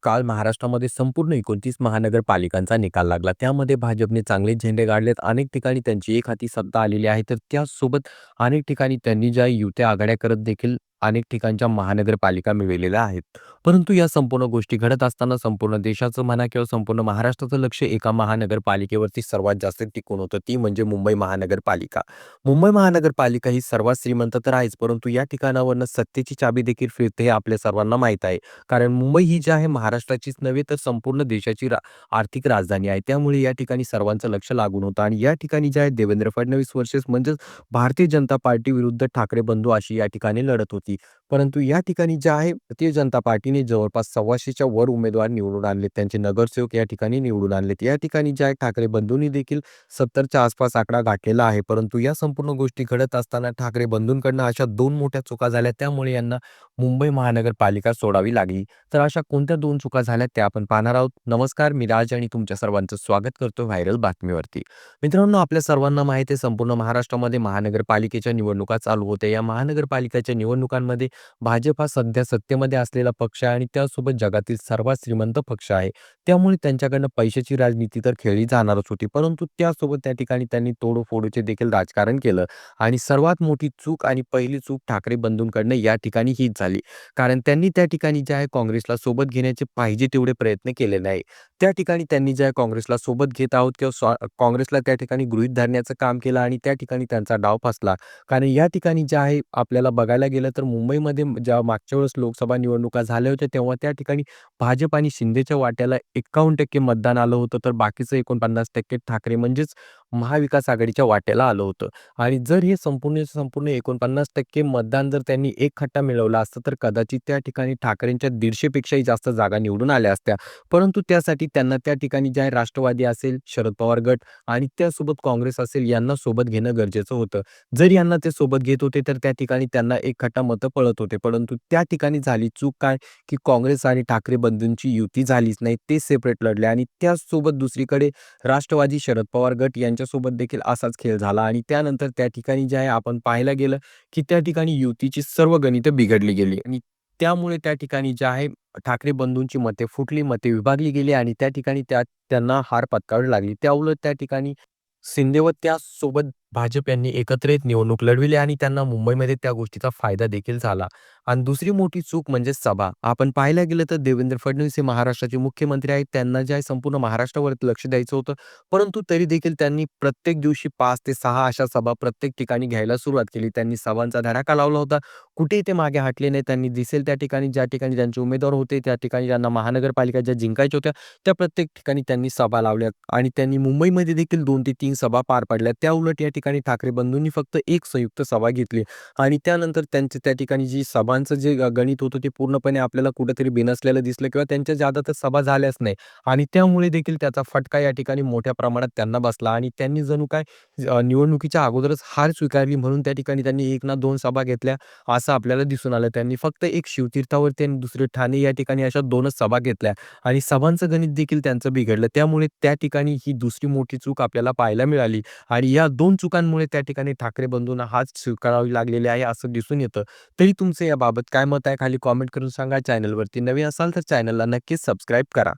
काल महाराष्ट्रामध्ये संपूर्ण 29 महानगरपालिकांचा निकाल लागला. त्यामध्ये भाजपने चांगले झेंडे गाडलेत. अनेक ठिकाणी त्यांची एकहाती सत्ता आलेली आहे. तर त्याचसोबत अनेक ठिकाणी त्यांनी ज्या युत्या आघाड्या करत देखील अनेक ठिकाणच्या महानगरपालिका मिळवलेल्या आहेत. परंतु या संपूर्ण गोष्टी घडत असताना संपूर्ण देशाचं म्हणा किंवा संपूर्ण महाराष्ट्राचं लक्ष एका महानगरपालिकेवरती सर्वात जास्त टिकून होतं. ती म्हणजे मुंबई महानगरपालिका. मुंबई महानगरपालिका ही सर्वात श्रीमंत तर आहेच, परंतु या ठिकाणावरनं सत्तेची चाबी देखील फिरते हे आपल्या सर्वांना माहीत आहे. कारण मुंबई ही जी आहे महाराष्ट्राचीच नव्हे तर संपूर्ण देशाची आर्थिक राजधानी आहे. त्यामुळे या ठिकाणी सर्वांचं लक्ष लागून होतं आणि या ठिकाणी जे आहे देवेंद्र फडणवीस वर्सेस म्हणजेच भारतीय जनता पार्टी विरुद्ध ठाकरे बंधू अशी या ठिकाणी लढत होती. परंतु या ठिकाणी जे आहे भारतीय जनता पार्टीने जवळपास 125च्या वर उमेदवार निवडून आणले. त्यांचे नगरसेवक या ठिकाणी निवडून आणलेत. या ठिकाणी जे आहे ठाकरे बंधूंनी देखील 70च्या आसपास आकडा गाठलेला आहे. परंतु या संपूर्ण गोष्टी घडत असताना ठाकरे बंधूंकडनं अशा 2 मोठ्या चुका झाल्या. त्यामुळे यांना मुंबई महानगरपालिका सोडावी लागली. तर अशा कोणत्या 2 चुका झाल्या त्या आपण पाहणार आहोत. नमस्कार, मी राज आणि तुमच्या सर्वांचं स्वागत करतो व्हायरल बातमीवरती. मित्रांनो, आपल्या सर्वांना माहिती आहे संपूर्ण महाराष्ट्रामध्ये महानगरपालिकेच्या निवडणुका चालू होत्या. या महानगरपालिकेच्या निवडणुकांमध्ये भाजप हा सध्या सत्तेमध्ये असलेला पक्ष आहे आणि त्यासोबत जगातील सर्वात श्रीमंत पक्ष आहे. त्यामुळे त्यांच्याकडनं पैशाची राजनीती तर खेळली जाणारच होती. परंतु त्यासोबत त्या ठिकाणी त्यांनी तोडफोडीचे देखील राजकारण केलं आणि सर्वात मोठी चूक आणि पहिली चूक ठाकरे बंधूंकडनं या ठिकाणी हीच झाली. कारण त्यांनी त्या ठिकाणी जे आहे काँग्रेसला सोबत घेण्याचे पाहिजे तेवढे प्रयत्न केले नाही. त्या ठिकाणी त्यांनी जे आहे काँग्रेसला सोबत घेत आहोत किंवा काँग्रेसला त्या ठिकाणी गृहीत धरण्याचं काम केलं आणि त्या ठिकाणी त्यांचा डाव फसला. कारण या ठिकाणी जे आहे आपल्याला बघायला गेलं तर मुंबईमध्ये ज्या मागच्या वेळेस लोकसभा निवडणुका झाल्या होत्या तेव्हा त्या ठिकाणी भाजप आणि शिंदेच्या वाट्याला 51% मतदान आलं होतं. तर बाकीचं 49% ठाकरे म्हणजेच महाविकास आघाडीच्या वाट्याला आलं होतं. आणि जर हे संपूर्ण 49% मतदान जर त्यांनी एकखट्टा मिळवला असतं तर कदाचित त्या ठिकाणी ठाकरेंच्या 150 पेक्षाही जास्त जागा निवडून आल्या असत्या. परंतु त्यासाठी त्यांना त्या ठिकाणी जे आहे राष्ट्रवादी असेल, शरद पवार गट आणि त्यासोबत काँग्रेस असेल यांना सोबत घेणं गरजेचं होतं. जर यांना ते सोबत घेत होते तर त्या ठिकाणी त्यांना एकखट्टा मतं पळत होते. परंतु त्या ठिकाणी झाली चूक काय, की काँग्रेस आणि ठाकरे बंधूंची युती झालीच नाही. ते सेपरेट लढले आणि त्याचसोबत दुसरीकडे राष्ट्रवादी, शरद पवार गट यांच्यासोबत देखील असाच खेळ झाला आणि त्यानंतर त्या ठिकाणी जे आहे आपण पाहायला गेलं, की त्या ठिकाणी युतीची सर्व गणितं बिघडली गेली आणि त्यामुळे त्या ठिकाणी जे आहे ठाकरे बंधूंची मते फुटली, मते विभागली गेली आणि त्या ठिकाणी त्यांना हार पत्करावी लागली. त्याउलट त्या ठिकाणी शिंदे व त्यासोबत भाजप यांनी एकत्रित निवडणूक लढविली आणि त्यांना मुंबईमध्ये त्या गोष्टीचा फायदा देखील झाला. आणि दुसरी मोठी चूक म्हणजे सभा. आपण पाहायला गेलं तर देवेंद्र फडणवीस हे महाराष्ट्राचे मुख्यमंत्री आहेत. त्यांना जे आहे संपूर्ण महाराष्ट्रावरती लक्ष द्यायचं होतं. परंतु तरी देखील त्यांनी प्रत्येक दिवशी 5 ते 6 अशा सभा प्रत्येक ठिकाणी घ्यायला सुरुवात केली. त्यांनी सभांचा धडाका लावला होता. कुठेही ते मागे हटले नाही. त्यांनी दिसेल त्या ठिकाणी ज्या ठिकाणी ज्यांचे उमेदवार होते, त्या ठिकाणी ज्यांना महानगरपालिका ज्या जिंकायच्या होत्या, त्या प्रत्येक ठिकाणी त्यांनी सभा लावल्या आणि त्यांनी मुंबईमध्ये देखील 2 ते 3 सभा पार पाडल्या. त्याउलट या ठिकाणी ठाकरे बंधूंनी फक्त एक संयुक्त सभा घेतली आणि त्यानंतर त्यांचे त्या ठिकाणी जी सभांचं जे गणित होतं ते पूर्णपणे आपल्याला कुठेतरी बिनसलेलं दिसलं किंवा त्यांच्या जादा तर सभा झाल्याच नाही आणि त्यामुळे देखील त्याचा फटका या ठिकाणी मोठ्या प्रमाणात त्यांना बसला आणि त्यांनी जणू काय निवडणुकीच्या अगोदरच हार स्वीकारली म्हणून त्या ठिकाणी त्यांनी 1 ना 2 सभा घेतल्या असं आपल्याला दिसून आलं. त्यांनी फक्त एक शिवतीर्थावरती आणि दुसरे ठाणे या ठिकाणी अशा 2च सभा घेतल्या आणि सभांचं गणित देखील त्यांचं बिघडलं. त्यामुळे त्या ठिकाणी ही दुसरी मोठी चूक आपल्याला पाहायला मिळाली आणि या 2 चुकांमुळे त्या ठिकाणी ठाकरे बंधूंना हार स्वीकारावी लागलेली आहे असं दिसून येतं. तरी तुमचे याबाबत काय मत आहे खाली कॉमेंट करून सांगा. चॅनलवरती नवीन असाल तर चॅनलला नक्कीच सबस्क्राईब करा.